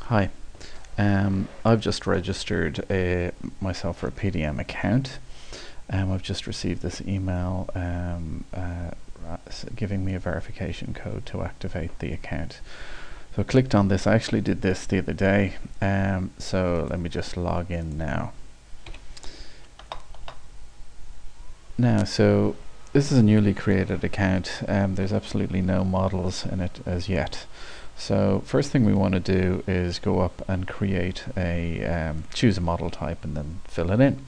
Hi, I've just registered myself for a PDM account. I've just received this email giving me a verification code to activate the account. So I clicked on this. I actually did this the other day. So let me just log in now. So this is a newly created account. There's absolutely no models in it as yet. So first thing we want to do is go up and create choose a model type and then fill it in.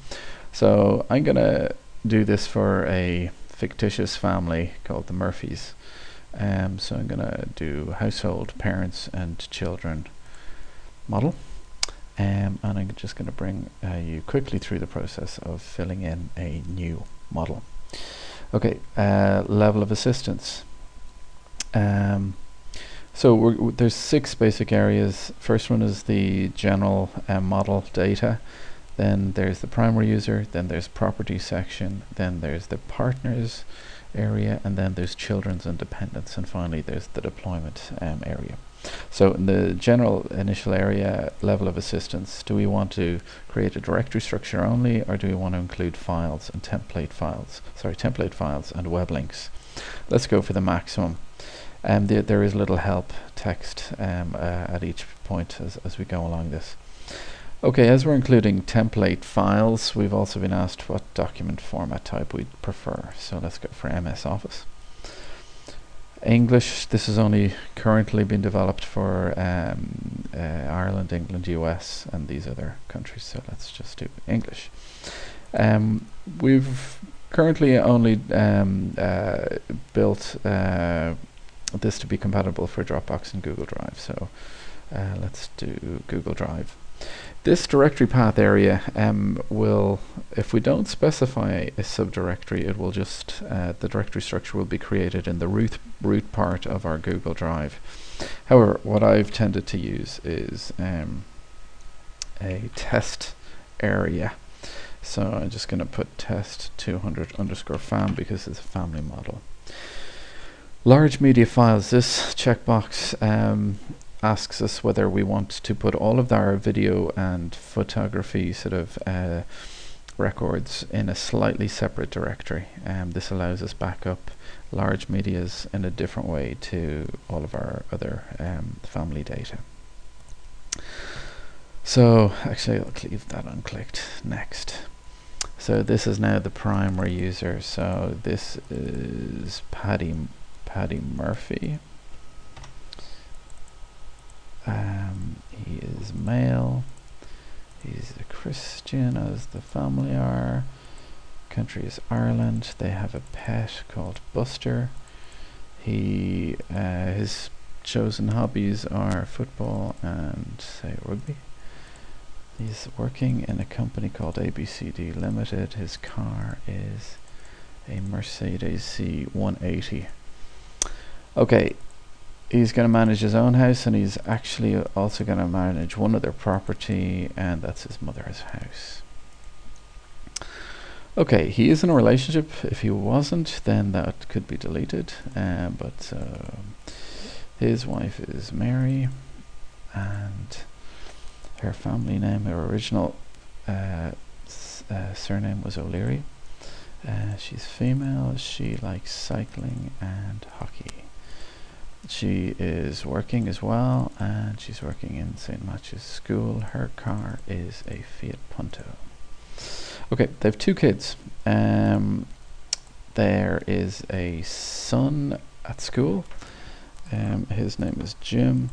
So I'm going to do this for a fictitious family called the Murphys. So I'm going to do household, parents and children model. And I'm just going to bring you quickly through the process of filling in a new model. Okay, level of assistance. So there's 6 basic areas. First one is the general model data. Then there's the primary user. Then there's property section. Then there's the partners area. And then there's children's and dependents. And finally there's the deployment area. So in the general initial area, level of assistance, do we want to create a directory structure only, or do we want to include files and template files and web links? Let's go for the maximum. There is little help text at each point as we go along this. Okay, as we're including template files, we've also been asked what document format type we'd prefer. So let's go for MS Office. English, this has only currently been developed for Ireland, England, US and these other countries, so let's just do English. We've currently only built this to be compatible for Dropbox and Google Drive, so let's do Google Drive. This directory path area will, if we don't specify a subdirectory, it will just, the directory structure will be created in the root part of our Google Drive. However, what I've tended to use is a test area. So I'm just going to put test 200_fam because it's a family model. Large media files, this checkbox asks us whether we want to put all of our video and photography sort of records in a slightly separate directory. This allows us back up large medias in a different way to all of our other family data. So actually I'll leave that unclicked. Next. So this is now the primary user. So this is Paddy Murphy. He is male. He's a Christian, as the family are. Country is Ireland. They have a pet called Buster. His chosen hobbies are football and say rugby. He's working in a company called ABCD Limited. His car is a Mercedes C180. Okay. He's going to manage his own house, and he's actually also going to manage one other property, and that's his mother's house. Okay, he is in a relationship. If he wasn't, then that could be deleted. But his wife is Mary, and her family name, her original surname was O'Leary. She's female. She likes cycling and hockey. She is working as well, and she's working in St. Matthew's School. Her car is a Fiat Punto. Okay, they have 2 kids. There is a son at school. His name is Jim.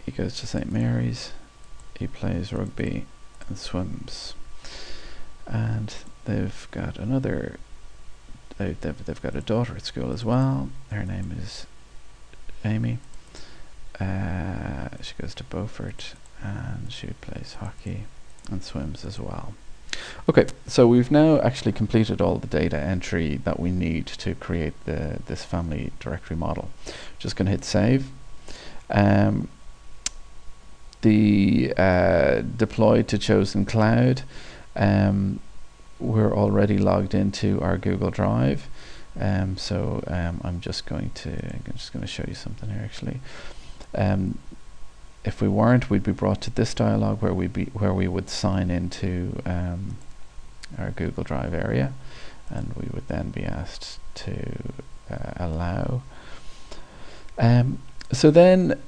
He goes to St. Mary's. He plays rugby and swims. And they've got another. They've got a daughter at school as well. Her name is Amy. She goes to Beaufort, and she plays hockey and swims as well. Okay, so we've now actually completed all the data entry that we need to create this family directory model. Just going to hit save. The deployed to chosen cloud. We're already logged into our Google Drive. I'm just going to show you something here actually. If we weren't, we'd be brought to this dialog where we would sign into our Google Drive area, and we would then be asked to allow. So then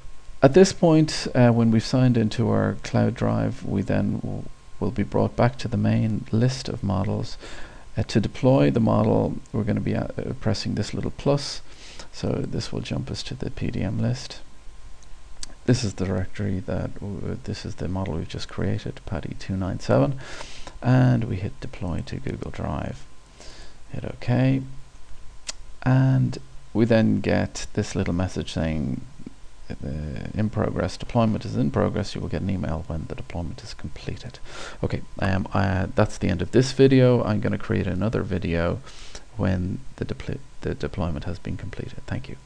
at this point, when we've signed into our cloud drive, we then will be brought back to the main list of models. To deploy the model, we're going to be pressing this little plus, so this will jump us to the PDM list. This is the directory this is the model we've just created, PADI297, and we hit deploy to Google Drive. Hit OK, and we then get this little message saying in progress, deployment is in progress. You will get an email when the deployment is completed. Okay, that's the end of this video. I'm going to create another video when the deployment has been completed. Thank you.